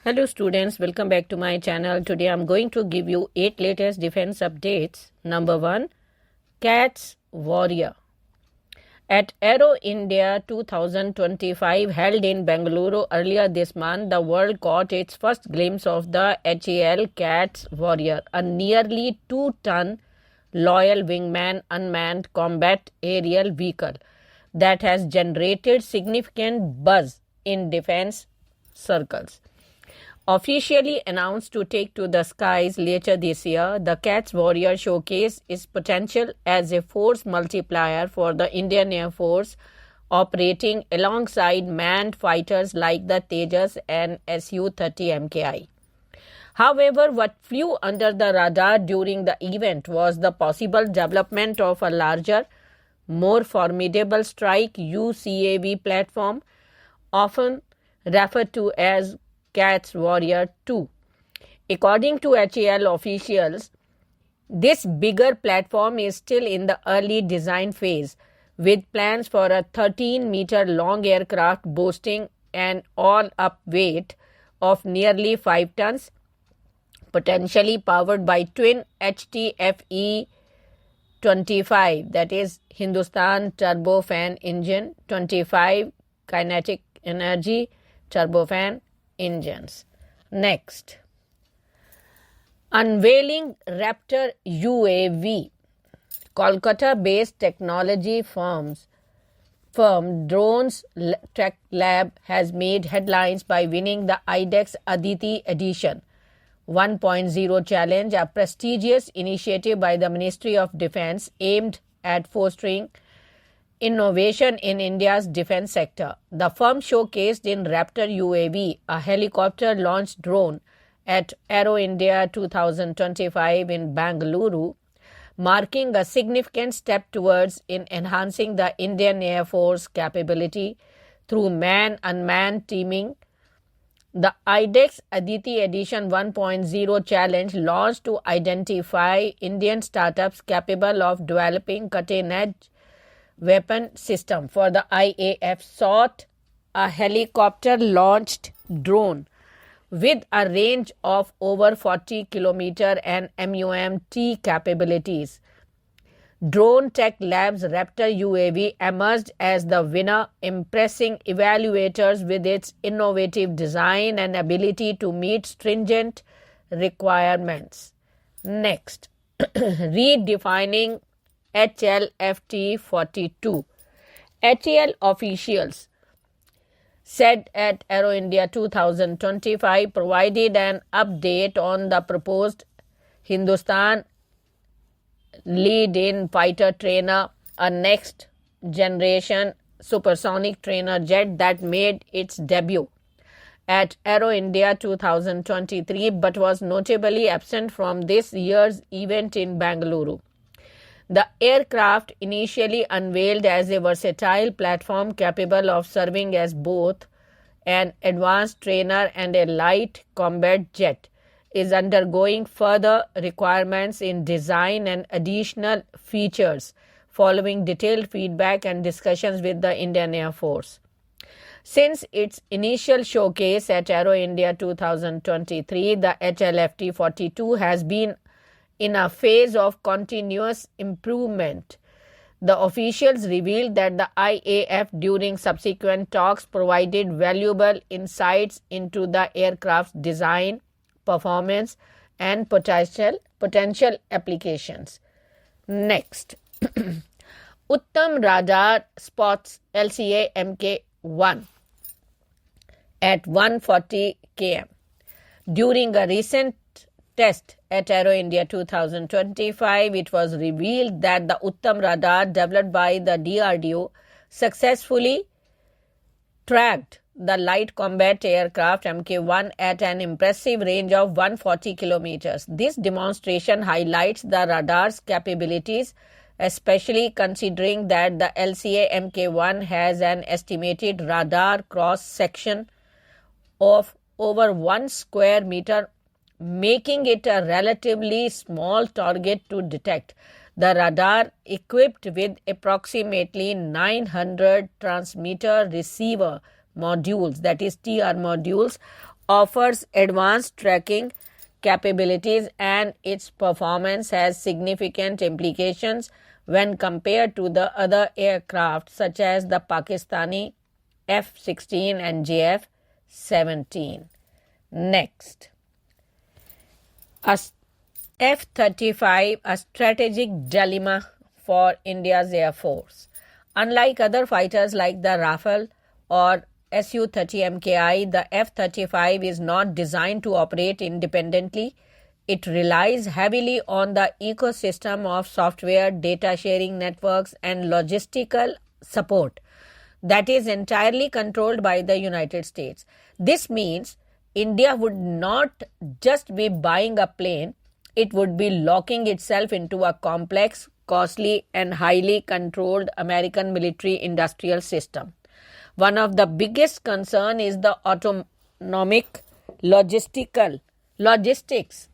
Hello students, welcome back to my channel. Today I'm going to give you 8 latest defense updates. Number 1, CATS Warrior. At Aero India 2025 held in Bengaluru earlier this month, the world caught its first glimpse of the HAL CATS Warrior, a nearly 2-ton loyal wingman unmanned combat aerial vehicle that has generated significant buzz in defense circles. Officially announced to take to the skies later this year, the CATS Warrior showcased its potential as a force multiplier for the Indian Air Force, operating alongside manned fighters like the Tejas and Su-30 MKI. However, what flew under the radar during the event was the possible development of a larger, more formidable strike UCAV platform, often referred to as CATS Warrior 2. According to HAL officials, this bigger platform is still in the early design phase, with plans for a 13-meter long aircraft boasting an all-up weight of nearly 5 tons, potentially powered by twin HTFE 25, that is Hindustan turbofan engine, 25 kinetic energy turbofan engines. Next, unveiling Raptor UAV. Kolkata-based technology firm Drones Tech Lab has made headlines by winning the IDEX Aditi Edition 1.0 challenge, a prestigious initiative by the Ministry of Defence aimed at fostering innovation in India's defense sector. The firm showcased in Raptor UAV, a helicopter-launched drone, at Aero India 2025 in Bengaluru, marking a significant step towards enhancing the Indian Air Force capability through man-unmanned teaming. The IDEX Aditi Edition 1.0 challenge, launched to identify Indian startups capable of developing cutting-edge weapon system for the IAF, sought a helicopter-launched drone with a range of over 40 km and MUMT capabilities. Drone Tech Lab's Raptor UAV emerged as the winner, impressing evaluators with its innovative design and ability to meet stringent requirements. Next, redefining HLFT-42. HAL officials said at Aero India 2025 provided an update on the proposed Hindustan lead-in fighter trainer, a next-generation supersonic trainer jet that made its debut at Aero India 2023 but was notably absent from this year's event in Bengaluru. The aircraft, initially unveiled as a versatile platform capable of serving as both an advanced trainer and a light combat jet, is undergoing further requirements in design and additional features following detailed feedback and discussions with the Indian Air Force. Since its initial showcase at Aero India 2023, the HLFT-42 has been in a phase of continuous improvement. The officials revealed that the IAF during subsequent talks provided valuable insights into the aircraft's design, performance, and potential applications. Next, Uttam Radar spots LCA Mk1 at 140 km. During a recent test at Aero India 2025, it was revealed that the Uttam radar developed by the DRDO successfully tracked the light combat aircraft Mk1 at an impressive range of 140 kilometers. This demonstration highlights the radar's capabilities, especially considering that the LCA Mk1 has an estimated radar cross-section of over 1 square meter, making it a relatively small target to detect. The radar, equipped with approximately 900 transmitter receiver modules, that is TR modules, offers advanced tracking capabilities, and its performance has significant implications when compared to the other aircraft such as the Pakistani F-16 and JF-17. Next, a F-35, a strategic dilemma for India's Air Force. Unlike other fighters like the Rafale or Su-30 MKI, the F-35 is not designed to operate independently. It relies heavily on the ecosystem of software, data sharing networks, and logistical support that is entirely controlled by the United States. This means India would not just be buying a plane, it would be locking itself into a complex, costly, and highly controlled American military-industrial system. One of the biggest concerns is the Autonomic Logistics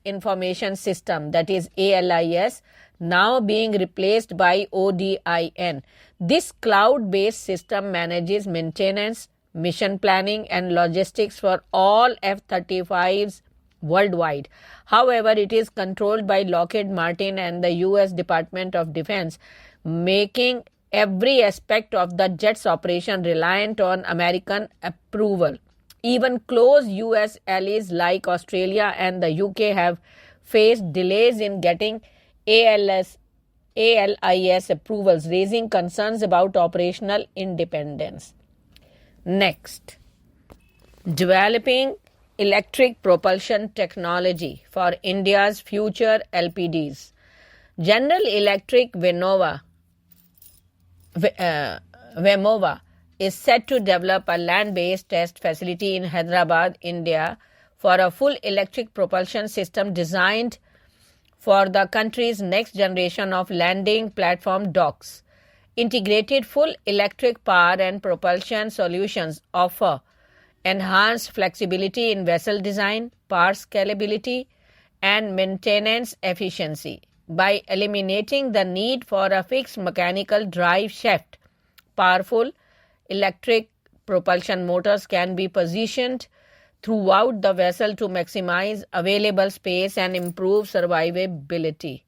Information System, that is ALIS, now being replaced by ODIN. This cloud-based system manages maintenance, mission planning, and logistics for all F-35s worldwide. However, it is controlled by Lockheed Martin and the U.S. Department of Defense, making every aspect of the jet's operation reliant on American approval. Even close U.S. allies like Australia and the UK have faced delays in getting ALIS approvals, raising concerns about operational independence. Next, developing electric propulsion technology for India's future LPDs. General Electric Vemova is set to develop a land-based test facility in Hyderabad, India, for a full electric propulsion system designed for the country's next generation of landing platform docks. Integrated full electric power and propulsion solutions offer enhanced flexibility in vessel design, power scalability, and maintenance efficiency. By eliminating the need for a fixed mechanical drive shaft, powerful electric propulsion motors can be positioned throughout the vessel to maximize available space and improve survivability.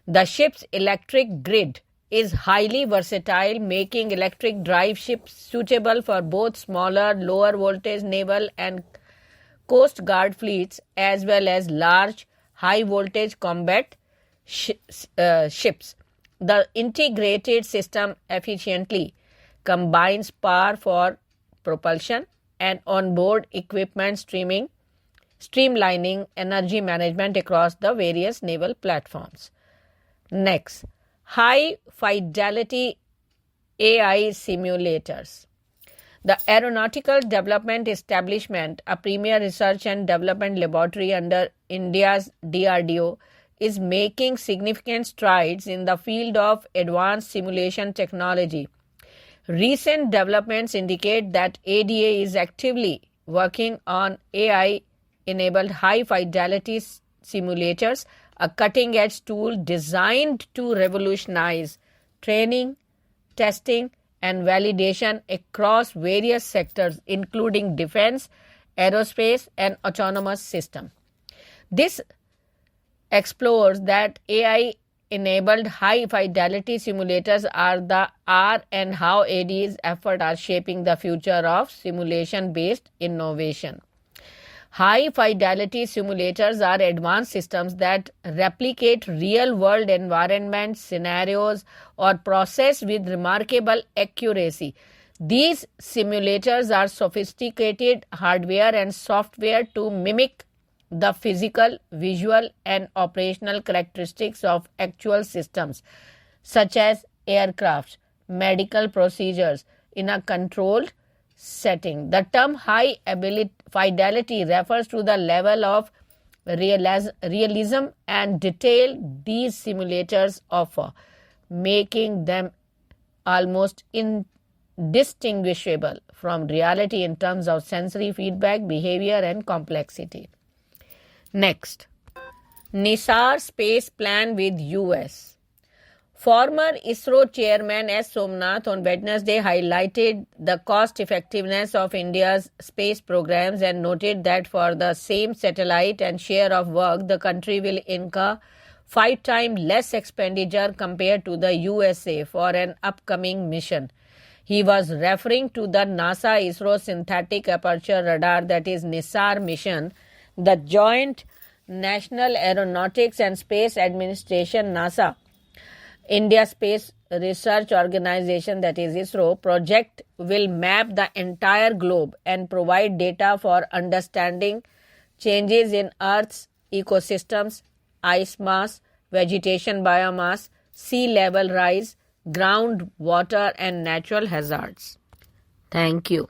The ship's electric grid is highly versatile, making electric drive ships suitable for both smaller, lower voltage naval and coast guard fleets as well as large, high voltage combat ships. The integrated system efficiently combines power for propulsion and onboard equipment, streamlining energy management across the various naval platforms. Next, high fidelity AI simulators. The Aeronautical Development Establishment, a premier research and development laboratory under India's DRDO, is making significant strides in the field of advanced simulation technology. Recent developments indicate that ADA is actively working on AI-enabled high-fidelity simulators, a cutting-edge tool designed to revolutionize training, testing, and validation across various sectors, including defense, aerospace, and autonomous systems. This explores that AI-enabled high-fidelity simulators are and how ADA's efforts are shaping the future of simulation-based innovation. High-fidelity simulators are advanced systems that replicate real-world environment scenarios or process with remarkable accuracy. These simulators are sophisticated hardware and software to mimic the physical, visual, and operational characteristics of actual systems, such as aircraft, medical procedures, in a controlled setting. The term high fidelity refers to the level of realism and detail these simulators offer, making them almost indistinguishable from reality in terms of sensory feedback, behavior, and complexity. Next, Nisar space plan with US. Former ISRO chairman S. Somnath on Wednesday highlighted the cost effectiveness of India's space programs and noted that for the same satellite and share of work, the country will incur 5 times less expenditure compared to the USA for an upcoming mission. He was referring to the NASA ISRO Synthetic Aperture Radar, that is NISAR mission. The Joint National Aeronautics and Space Administration NASA India Space Research Organization, that is ISRO, project will map the entire globe and provide data for understanding changes in Earth's ecosystems, ice mass, vegetation biomass, sea level rise, groundwater and natural hazards. Thank you.